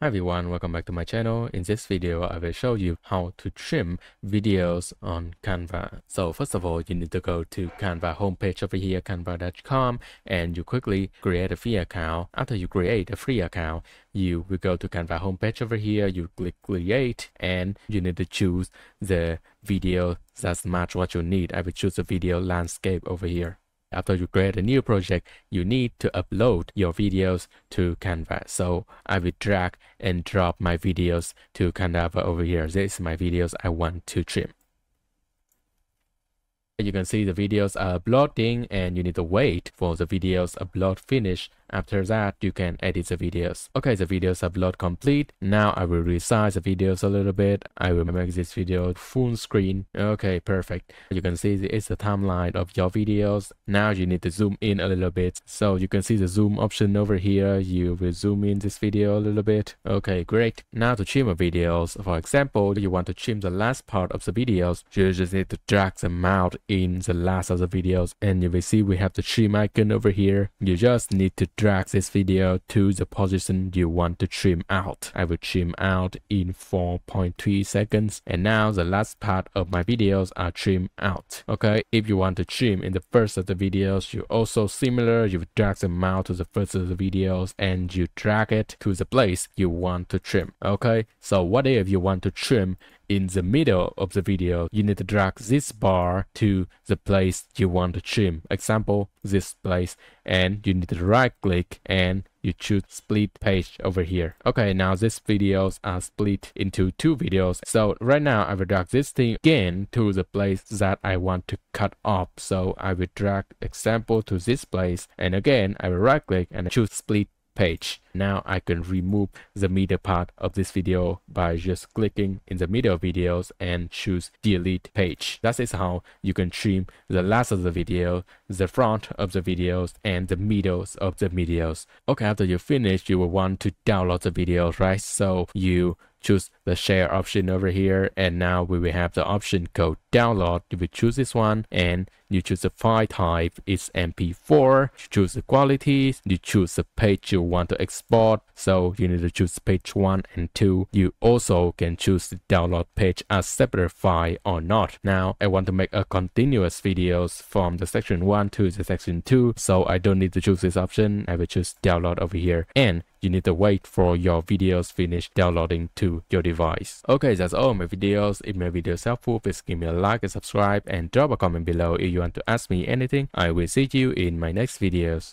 Hi everyone, welcome back to my channel. In this video, I will show you how to trim videos on Canva. So first of all, you need to go to Canva homepage over here, canva.com, and you quickly create a free account. After you create a free account, you will go to Canva homepage over here, you click create, and you need to choose the video that's match what you need. I will choose the video landscape over here. After you create a new project, you need to upload your videos to Canva. So I will drag and drop my videos to Canva over here. This is my videos I want to trim. You can see the videos are uploading and you need to wait for the videos upload finish. After that, you can edit the videos. Okay, the videos upload complete. Now I will resize the videos a little bit. I will make this video full screen. Okay, perfect. You can see it's the timeline of your videos. Now you need to zoom in a little bit. So you can see the zoom option over here. You will zoom in this video a little bit. Okay, great. Now to trim your videos. For example, you want to trim the last part of the videos. You just need to drag them out in the last of the videos. And you will see we have the trim icon over here. You just need to drag this video to the position you want to trim out. I will trim out in 4.3 seconds, and now the last part of my videos are trimmed out. Okay, if you want to trim in the first of the videos, you also similar, you drag them out to the first of the videos and you drag it to the place you want to trim. Okay, so what if you want to trim in the middle of the video? You need to drag this bar to the place you want to trim. Example, this place, and you need to right click and you choose split page over here. Okay, now these videos are split into two videos. So right now I will drag this thing again to the place that I want to cut off. So I will drag example to this place, and again I will right click and choose split page. Now I can remove the middle part of this video by just clicking in the middle videos and choose delete page. That is how you can trim the last of the video, the front of the videos, and the middles of the videos. Okay, after you finish, you will want to download the videos, right? So you choose the share option over here, and now we will have the option called download. You will choose this one and you choose the file type, it's MP4. You choose the quality, you choose the page you want to export. So you need to choose page 1 and 2. You also can choose the download page as separate file or not. Now I want to make a continuous videos from the section 1 to the section 2, so I don't need to choose this option. I will choose download over here, and you need to wait for your videos finish downloading to your device. Okay, that's all my videos. If my video is helpful, please give me a like and subscribe, and drop a comment below if you want to ask me anything. I will see you in my next videos.